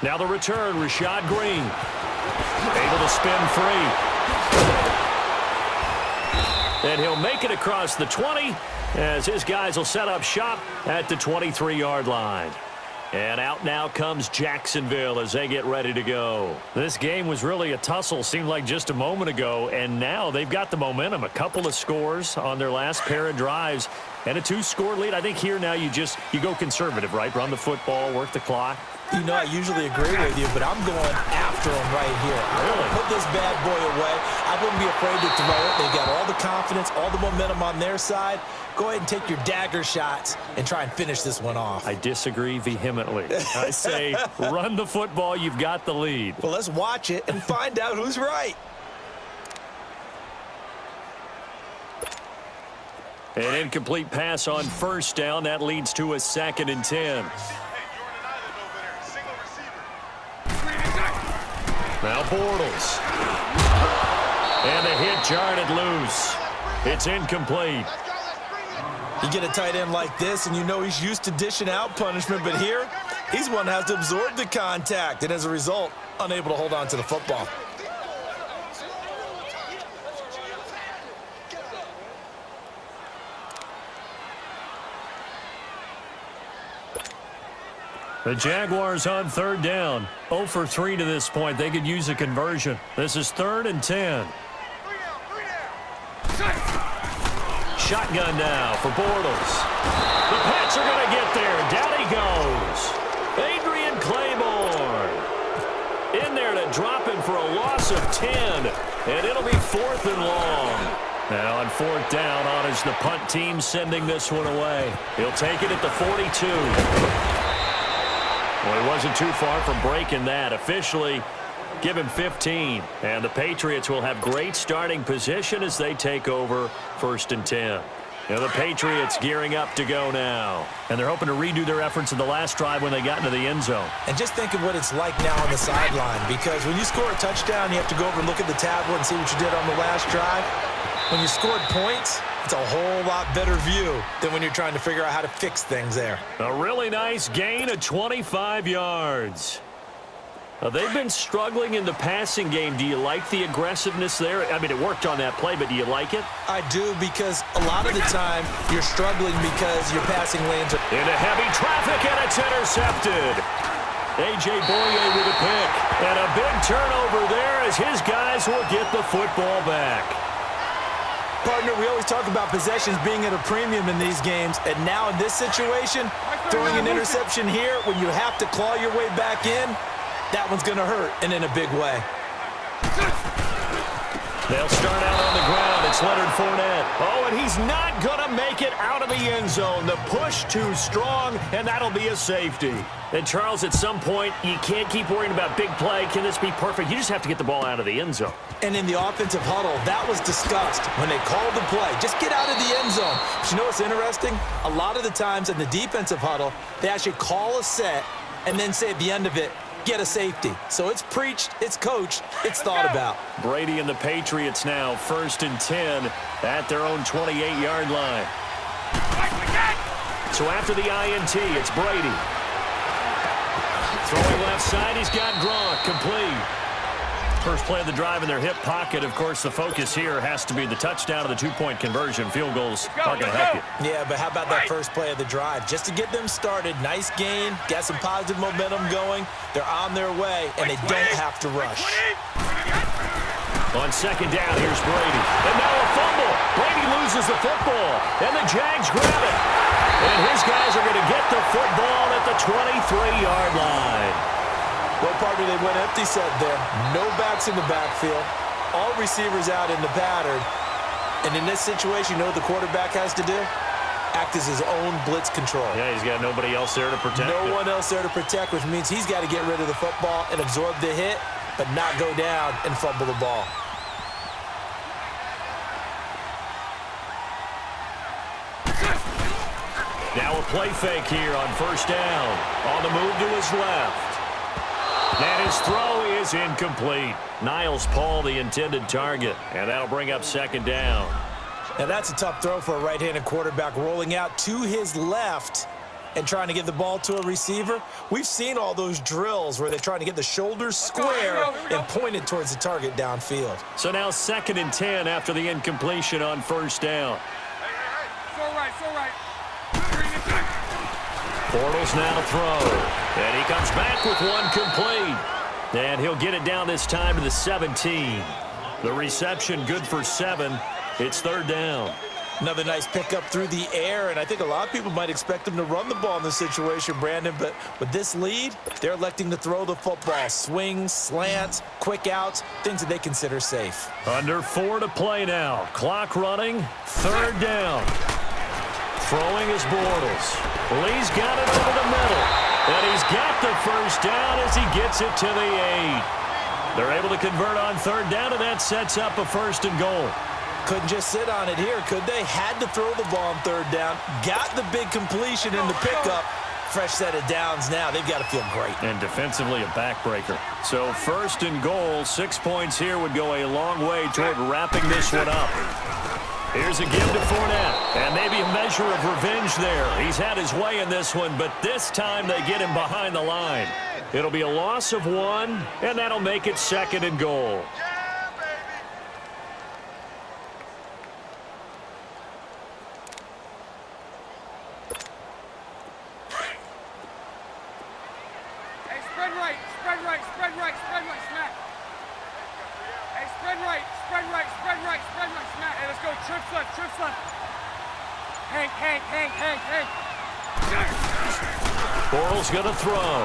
Now the return, Rashad Green. Able to spin free. And he'll make it across the 20 as his guys will set up shop at the 23-yard line. And out now comes Jacksonville as they get ready to go. This game was really a tussle, seemed like just a moment ago, and now they've got the momentum. A couple of scores on their last pair of drives and a 2-score lead. I think here now you go conservative, right? Run the football, work the clock. You know, I usually agree with you, but I'm going after him right here. I'm going to put this bad boy away. I wouldn't be afraid to throw it. They've got all the confidence, all the momentum on their side. Go ahead and take your dagger shots and try and finish this one off. I disagree vehemently. I say run the football. You've got the lead. Well, let's watch it and find out who's right. An incomplete pass on first down. That leads to a 2nd and 10. Now Bortles. And the hit jarred loose. It's incomplete. You get a tight end like this, and you know he's used to dishing out punishment, but here, he's one that has to absorb the contact, and as a result, unable to hold on to the football. The Jaguars on 3rd down. 0 for 3 to this point. They could use a conversion. This is 3rd and 10. Shotgun now for Bortles. The Pats are going to get there. Down he goes. Adrian Claiborne. In there to drop him for a loss of 10. And it'll be 4th and long. Now on 4th down, on is the punt team sending this one away. He'll take it at the 42. Well, he wasn't too far from breaking that. Officially, give him 15. And the Patriots will have great starting position as they take over 1st and 10. Now the Patriots gearing up to go now. And they're hoping to redo their efforts in the last drive when they got into the end zone. And just think of what it's like now on the sideline, because when you score a touchdown, you have to go over and look at the tablet and see what you did on the last drive. When you scored points, it's a whole lot better view than when you're trying to figure out how to fix things there. A really nice gain of 25 yards. They've been struggling in the passing game. Do you like the aggressiveness there? I mean, it worked on that play, but do you like it? I do, because a lot of the time you're struggling because your passing lanes are into heavy traffic, and it's intercepted. A.J. Boye with a pick. And a big turnover there as his guys will get the football back. Partner, we always talk about possessions being at a premium in these games, and now in this situation, throwing an interception here when you have to claw your way back in, that one's going to hurt, and in a big way. They'll start out on the ground. It's Leonard Fournette. Oh, and he's not going to make it out of the end zone. The push too strong, and that'll be a safety. And, Charles, at some point, you can't keep worrying about big play. Can this be perfect? You just have to get the ball out of the end zone. And in the offensive huddle, that was discussed when they called the play. Just get out of the end zone. But you know what's interesting? A lot of the times in the defensive huddle, they actually call a set and then say at the end of it, get a safety. So it's preached, it's coached, it's thought about. Brady and the Patriots now 1st and 10 at their own 28-yard line. So after the INT, it's Brady. Throwing left side, he's got Gronk, complete. First play of the drive in their hip pocket. Of course, the focus here has to be the touchdown of the 2-point conversion. Field goals aren't going to help you. Yeah, but how about that first play of the drive? Just to get them started, nice gain, got some positive momentum going. They're on their way, and they don't have to rush. On 2nd down, here's Brady. And now a fumble. Brady loses the football, and the Jags grab it. And his guys are going to get the football at the 23-yard line. Well, partner, they went empty set there. No backs in the backfield. All receivers out in the pattern. And in this situation, you know what the quarterback has to do? Act as his own blitz control. Yeah, he's got nobody else there to protect. No one else there to protect, which means he's got to get rid of the football and absorb the hit, but not go down and fumble the ball. Now a play fake here on 1st down. On the move to his left. And his throw is incomplete. Niles Paul, the intended target. And that'll bring up 2nd down. Now that's a tough throw for a right-handed quarterback rolling out to his left. and trying to get the ball to a receiver. We've seen all those drills where they're trying to get the shoulders square and pointed towards the target downfield. So now 2nd and 10 after the incompletion on 1st down. So right. Bortles now to throw. And he comes back with one complete. And he'll get it down this time to the 17. The reception good for 7. It's 3rd down. Another nice pickup through the air, and I think a lot of people might expect him to run the ball in this situation, Brandon, but with this lead, they're electing to throw the football. Swings, slants, quick outs, things that they consider safe. Under 4 to play now. Clock running. 3rd down. Throwing is Bortles. Lee's got it over the middle. And he's got the 1st down as he gets it to the 8. They're able to convert on 3rd down, and that sets up a 1st and goal. Couldn't just sit on it here, could they? Had to throw the ball on 3rd down. Got the big completion in the pickup. Fresh set of downs now. They've got to feel great. And defensively a backbreaker. So 1st and goal, 6 points here would go a long way toward wrapping this one up. Here's a give to Fournette. And maybe a measure of revenge there. He's had his way in this one, but this time they get him behind the line. It'll be a loss of 1, and that'll make it 2nd and goal. Spread right, smack. Hey, spread right, smack. Hey, let's go, trips left. Hank. Bortles going to throw.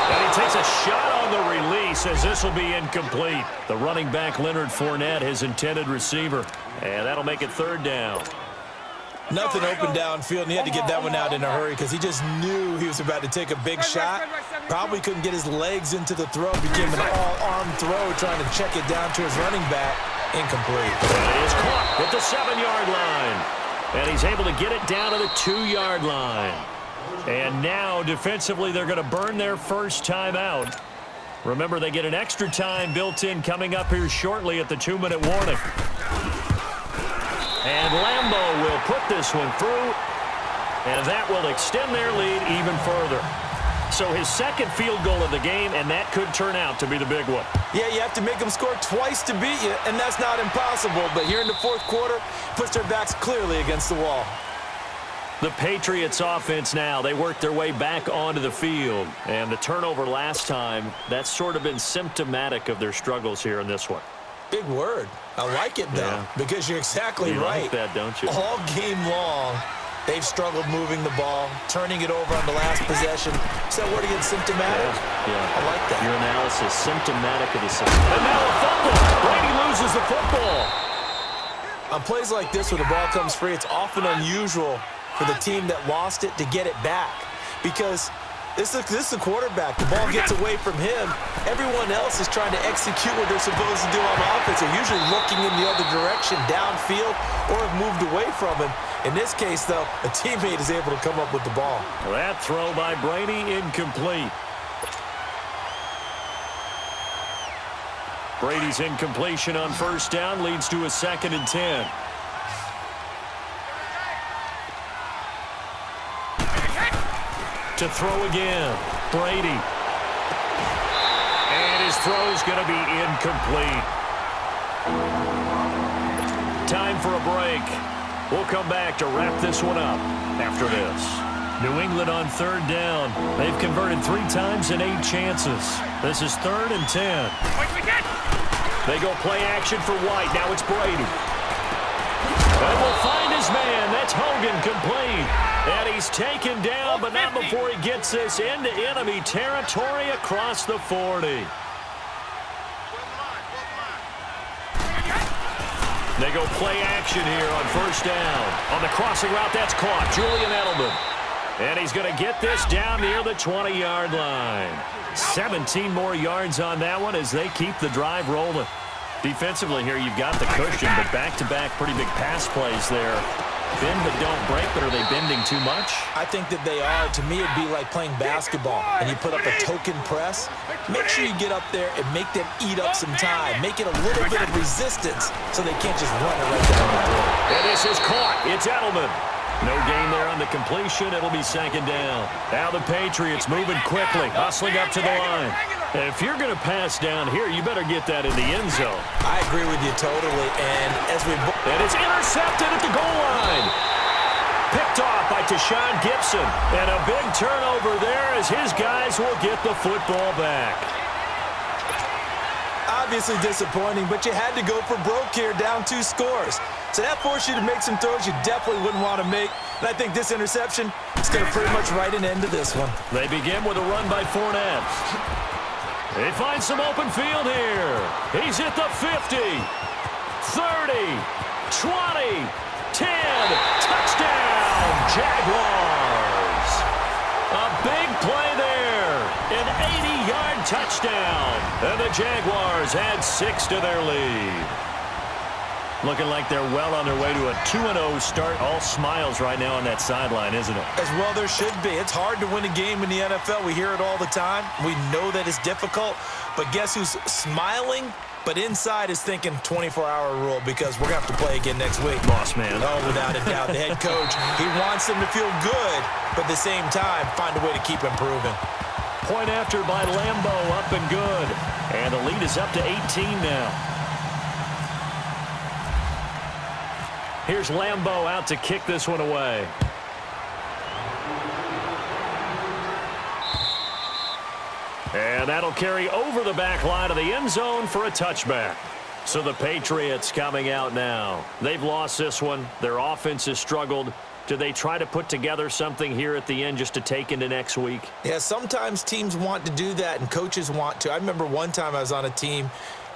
And he takes a shot on the release as this will be incomplete. The running back, Leonard Fournette, his intended receiver. And that'll make it 3rd down. Nothing open downfield, and he had to get that one out in a hurry because he just knew he was about to take a big shot. Probably couldn't get his legs into the throw. Became an all-arm throw, trying to check it down to his running back. Incomplete. And it is caught at the 7-yard line. And he's able to get it down to the 2-yard line. And now, defensively, they're going to burn their first time out. Remember, they get an extra time built in coming up here shortly at the 2-minute warning. And Lambeau will put this one through, and that will extend their lead even further. So his 2nd field goal of the game, and that could turn out to be the big one. Yeah, you have to make them score twice to beat you, and that's not impossible. But here in the 4th quarter, puts their backs clearly against the wall. The Patriots offense now, they work their way back onto the field. And the turnover last time, that's sort of been symptomatic of their struggles here in this one. Big word. I like it, though, because you're exactly right. You like that, don't you? All game long, they've struggled moving the ball, turning it over on the last possession. So what again, symptomatic? Yeah. I like that. Your analysis, symptomatic of the system. And now a fumble. Brady loses the football. On plays like this where the ball comes free, it's often unusual for the team that lost it to get it back because this is a quarterback. The ball gets away from him. Everyone else is trying to execute what they're supposed to do on offense. They're usually looking in the other direction, downfield, or have moved away from him. In this case, though, a teammate is able to come up with the ball. That throw by Brady incomplete. Brady's incompletion on 1st down leads to a 2nd and 10. To throw again, Brady. And his throw's going to be incomplete. Time for a break. We'll come back to wrap this one up after this. New England on 3rd down. They've converted 3 times in 8 chances. This is 3rd and 10. They go play action for White. Now it's Brady. And will find his man. That's Hogan complete. And he's taken down, but not before he gets this into enemy territory across the 40. They go play action here on 1st down. On the crossing route, that's caught. Julian Edelman. And he's going to get this down near the 20-yard line. 17 more yards on that one as they keep the drive rolling. Defensively here, you've got the cushion, but back-to-back pretty big pass plays there. Bend but don't break, but are they bending too much? I think that they are. To me, it'd be like playing basketball, and you put up a token press. Make sure you get up there and make them eat up some time. Make it a little bit of resistance so they can't just run it right down the throat. And this is caught. It's Edelman. No gain there on the completion. It'll be second down. Now the Patriots moving quickly, hustling up to the line. If you're going to pass down here, you better get that in the end zone. I agree with you totally. And it's intercepted at the goal line. Picked off by Tashawn Gibson. And a big turnover there as his guys will get the football back. Obviously disappointing, but you had to go for broke here, down 2 scores. So that forced you to make some throws you definitely wouldn't want to make. And I think this interception is going to pretty much write an end to this one. They begin with a run by Fournette. They find some open field here. He's at the 50, 30, 20, 10. Touchdown, Jaguars. A big play there. An 80-yard touchdown. And the Jaguars add 6 to their lead. Looking like they're well on their way to a 2-0 start. All smiles right now on that sideline, isn't it? As well there should be. It's hard to win a game in the NFL. We hear it all the time. We know that it's difficult. But guess who's smiling? But inside is thinking 24-hour rule because we're going to have to play again next week. Boss man. Oh, without a doubt. The head coach, he wants them to feel good, but at the same time, find a way to keep improving. Point after by Lambo, up and good. And the lead is up to 18 now. Here's Lambo out to kick this one away. And that'll carry over the back line of the end zone for a touchback. So the Patriots coming out now. They've lost this one. Their offense has struggled. Do they try to put together something here at the end just to take into next week? Yeah, sometimes teams want to do that and coaches want to. I remember one time I was on a team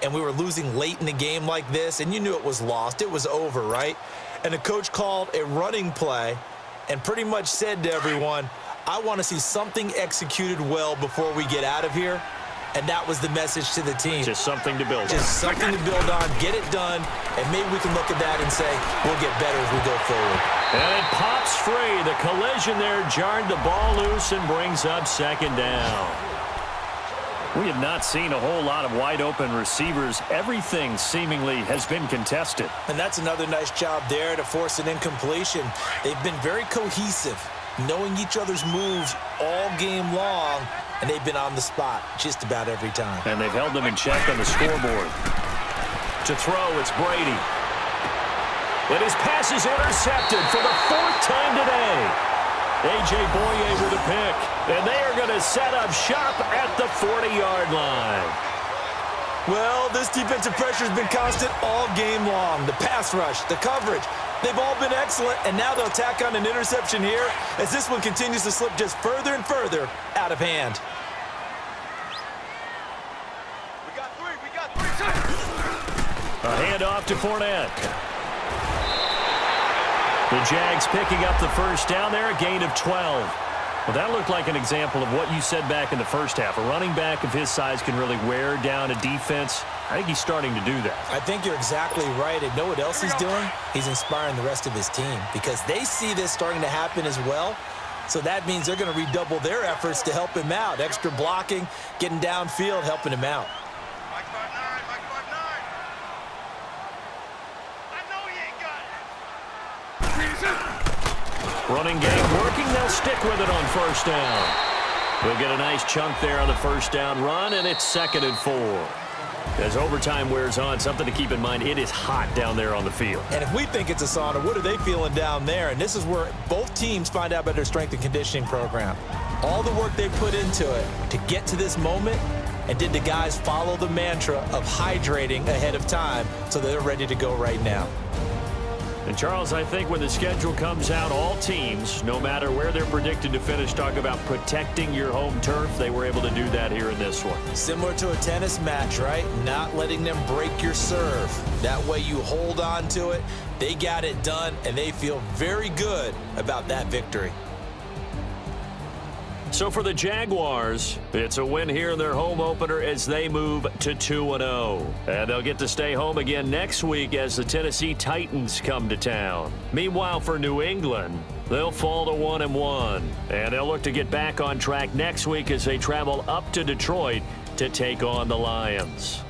and we were losing late in the game like this, and you knew it was lost. It was over, right? And the coach called a running play and pretty much said to everyone, I want to see something executed well before we get out of here. And that was the message to the team. Just something to build on. Just something to build on, get it done, and maybe we can look at that and say, we'll get better as we go forward. And it pops free. The collision there jarred the ball loose and brings up second down. We have not seen a whole lot of wide-open receivers. Everything seemingly has been contested. And that's another nice job there to force an incompletion. They've been very cohesive, knowing each other's moves all game long, and they've been on the spot just about every time. And they've held them in check on the scoreboard. To throw, it's Brady. And his pass is intercepted for the 4th time today. A.J. Boye with a pick. And they are going to set up shop at the 40-yard line. Well, this defensive pressure has been constant all game long. The pass rush, the coverage, they've all been excellent, and now they'll tack on an interception here as this one continues to slip just further and further out of hand. We got three. A handoff to Fournette. The Jags picking up the first down there, a gain of 12. Well, that looked like an example of what you said back in the first half. A running back of his size can really wear down a defense. I think he's starting to do that. I think you're exactly right. And know what else he's doing? He's inspiring the rest of his team because they see this starting to happen as well. So that means they're going to redouble their efforts to help him out. Extra blocking, getting downfield, helping him out. Mike 5'9", Mike 5'9". I know he ain't got it. Running game working. They'll stick with it on first down. We'll get a nice chunk there on the first down run, and it's 2nd and 4. As overtime wears on, something to keep in mind, it is hot down there on the field. And if we think it's a sauna, what are they feeling down there? And this is where both teams find out about their strength and conditioning program. All the work they put into it to get to this moment, and did the guys follow the mantra of hydrating ahead of time so they're ready to go right now? And, Charles, I think when the schedule comes out, all teams, no matter where they're predicted to finish, talk about protecting your home turf. They were able to do that here in this one. Similar to a tennis match, right? Not letting them break your serve. That way you hold on to it. They got it done, and they feel very good about that victory. So for the Jaguars, it's a win here in their home opener as they move to 2-0. And they'll get to stay home again next week as the Tennessee Titans come to town. Meanwhile, for New England, they'll fall to 1-1. And they'll look to get back on track next week as they travel up to Detroit to take on the Lions.